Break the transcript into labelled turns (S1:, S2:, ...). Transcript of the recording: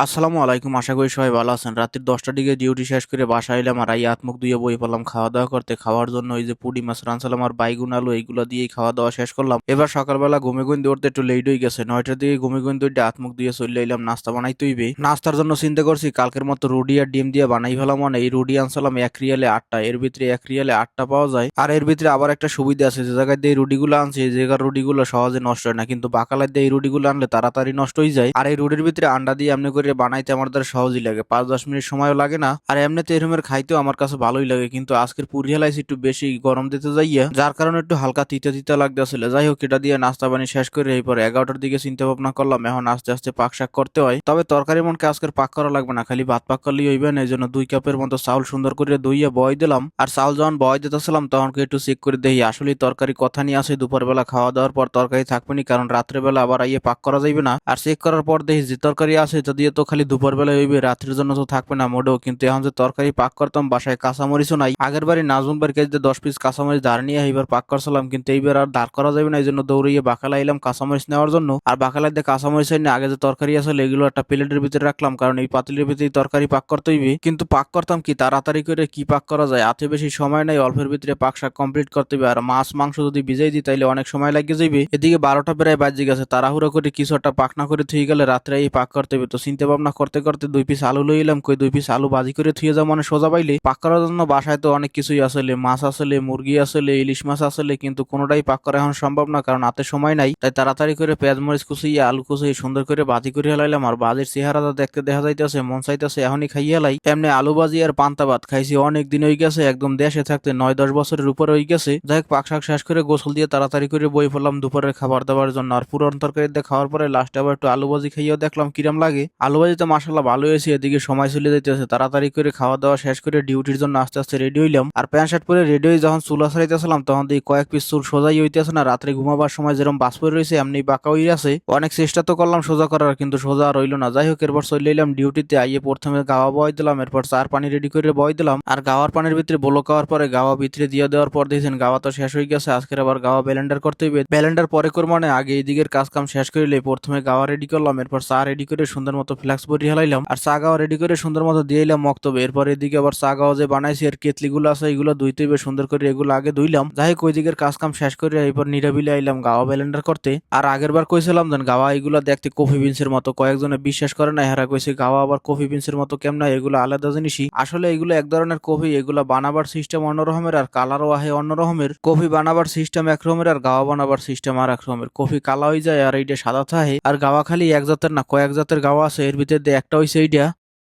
S1: আসসালামু আলাইকুম। আশা করি সবাই ভালো আছেন। রাত্রি 10টার দিকে ডিউটি শেষ করে বাসায় এলাম আর হাত মুখ ধুয়ে বই পড়লাম খাওয়া দাওয়া করতে। খাওয়ার জন্য ওই যে পুঁটি মাছ রানছিলাম আর বাইগুন আলু এইগুলো দিয়েই খাওয়া দাওয়া শেষ করলাম। এবার সকালবেলা ঘুমে গুন্দে উঠতে একটু লেট হয়ে গেছে। 9টার দিকে ঘুমে গুন্দে উঠে হাত মুখ ধুয়ে চলে এলাম নাস্তা বানাইতে হইবে। নাস্তার জন্য চিন্তা করছি কালকের মতো রুটি আর ডিম দিয়ে বানাই ফেলাম। মানে এই রুটি আনছিলাম 1 রিয়ালে 8টা, এর ভিতরে 1 রিয়ালে 8টা পাওয়া যায়। আর এর ভিতরে আবার একটা সুবিধা আছে, যে জায়গায় দিয়ে রুটিগুলো আনছি এই জায়গার রুটিগুলো সহজে নষ্ট হয় না, কিন্তু বাকালায় দিয়ে এই রুটিগুলো আনলে তাড়াতাড়ি নষ্ট হয়ে যায়। আর এই রুটির ভিতরে আন্ডা দিয়ে এমনি করে বানাইতে আমার দ্বারা সহজই লাগে, 5-10 মিনিট সময়ও লাগে না। আর এমনিতে এরমের খাইতেও আমার কাছে ভালোই লাগে, কিন্তু আজকের পুরি হেলাইছি একটু বেশি গরম দিতে যাইয়া, যার কারণে একটু হালকা তিতা তিতা লাগতেছিল। যাই হোক, এটা দিয়ে নাস্তা পানি শেষ করে এই পরে 11টার দিকে চিন্তা ভাবনা করলাম এখন আস্তে আস্তে পাক শাক করতে হয়। তবে তরকারি মনকে আজকের পাক করা লাগবে না, খালি ভাত পাক করলেই হইবে না। এই জন্য 2 কাপের মতো চাউল সুন্দর করে ধুইয়া বয় দিলাম। আর চাউল যখন বয় দিতেছিলাম তখন একটু চেক করে দেখি আসলে তরকারি কথা নিয়ে আসে। দুপুরবেলা খাওয়া দাওয়ার পর তরকারি থাকবে না, কারণ রাত্রেবেলা আবার আইয়ে পাক করা যাইবে না। আর চেক করার পর দেখি যে তরকারি আছে তা দিয়ে তো খালি দুপুরবেলা হইবে, রাত্রের জন্য তো থাকবে না মোটেও। কিন্তু এখন যে তরকারি পাক করতাম বাসায় কাঁচামরিচও নাই। আগের বাড়ি নাজমুল বাড়ির কাছে 10 পিস কাঁচামরিচ ধার নিয়ে এইবার পাক করছিলাম, কিন্তু এইবার আর ধার করা যাবে না। এই জন্য দৌড়িয়ে বাকালা এলাম কাঁচামরিচ নেওয়ার জন্য। আর বাকালায় দিয়ে কাঁচামরিচ এনে আগে যে তরকারি আসলে এগুলো একটা প্লেটের ভিতরে রাখলাম, কারণ এই পাতিলের ভিতরে তরকারি পাক করতে হইবে। কিন্তু পাক করতাম কি তাড়াতাড়ি করে কি পাক করা যায়, হাতে বেশি সময় নাই, অল্পের ভিতরে পাক শাক কমপ্লিট করতে হবে। আর মাছ মাংস যদি ভিজাই দিই তাইলে অনেক সময় লাগে যাবে। এদিকে 12টা প্রায় বাজে গেছে, তাড়াহুড়ো করে কিছু একটা পাক না করে থুয়ে গেলে রাত্রে এই পাক করতে হবে। তো চিন্তা ভাবনা করতে করতে 2 পিস আলু লইলাম, কই 2 পিস আলু ভাজি করে থুয়ে যাও মানে সোজা পাইলে পাক করার জন্য। বাসায় তো অনেক কিছুই আসলে, মাছ আসলে, মুরগি আসলে, ইলিশ মাছ আসলে, কিন্তু কোনোটাই পাক করা এখন সম্ভব না, কারণ হাতে সময় নাই। তাই তাড়াতাড়ি করে পেঁয়াজ মরিচ কুচিয়ে আলু কুচিয়ে সুন্দর করে ভাজি করে হেলাইলাম। আর ভাজির চেহারাটা দেখতে দেখা যাইতেছে, মন চাইতেছে এখনই খাইয়ে হেলাই। এমনি আলু ভাজি আর পান্তা ভাত খাইছি অনেক দিন হয়ে গেছে, একদম দেশে থাকতে 9-10 বছরের উপরে হয়ে গেছে। যাই হোক, পাক শাক শেষ করে গোসল দিয়ে তাড়াতাড়ি করে বই পড়লাম দুপুরের খাবার দাবার জন্য। আর পুরন তরকারি দিয়ে খাওয়ার পরে লাস্টে আবার একটু আলু ভাজি খাইয়েও দেখলাম কিরম লাগে। আলু ভাজি তো মাসাল্লাহ ভালো হয়েছে। এদিকে সময় চলে যাইতেছে, তাড়াতাড়ি করে খাওয়া দাওয়া শেষ করে ডিউটির জন্য আস্তে আস্তে রেডি হইলাম। আর প্যান্ট শার্ট পরে রেডি হয়ে যখন চুলা ছাড়াইতেছিলাম তখন দেখি কয়েক পিস চুল সোজাই হইতেছে না। রাত্রে ঘুমাবার সময় যেরকম বাস পরে রয়েছে এমনি বাঁকা হয়ে আছে। অনেক চেষ্টা তো করলাম সোজা করার, কিন্তু সোজা আর হইলো না। যাই হোক, এরপর চলে এলাম ডিউটিতে। আইয়ে প্রথমে গাওয়া বয় দিলাম, এরপর চার পানি রেডি করে বয় দিলাম। আর গাওয়ার পানির ভিতরে বলো খাওয়ার পরে গাওয়া ভিতরে দিয়ে দেওয়ার পর দেখছেন গাওয়া তো শেষ হয়ে গেছে। আজকের আবার গাওয়া ব্লেন্ডার করতে হইবে। ব্লেন্ডার পরে করবো, মানে আগে এই দিকের কাজ কাম শেষ করিলে প্রথমে গাওয়া রেডি করলাম, এরপর চা রেডি করে সুন্দর মতো ফ্লাক্স বড়ি হেলাইলাম। আর চা গাওয়া রেডি করে সুন্দর মতো দিয়ে এলাম মক্তবে। এরপর এদিকে আবার চা গাওয়া যে বানাইছি আর কেতলি গুলো আছে এগুলো ধুইতে হইবে সুন্দর করে, এগুলো আগে ধুইলাম। যাই হোক, ওই দিকের কাজ কাম শেষ করে এরপর নিরাবিলে আইলাম গাওয়া ব্লেন্ডার করতে। আর আগের বার কইছিলাম যেন গাওয়া এগুলো দেখতে কফি বিনসের মতো, কয়েকজনে বিশ্বাস করে না, হেরা কইছে গাওয়া আবার কফি বিনসের মতো কেমন, এগুলো আলাদা জিনিসই। আসলে এগুলো এক ধরনের কফি, এগুলা বানাবার সিস্টেম অন্যরকমের আর কালারও আহে অন্যরকমের। কফি বানাবার সিস্টেম এক রকমের আর গাওয়া বানাবার সিস্টেম আর এক রকমের। কফি কালা হয়ে যায় আর এইটা সাদা থাকে। আর গাওয়া খালি এক জাতের না, কয়েক জাতের গাওয়া আছে, এর ভিতরে একটা হইছে এইটা।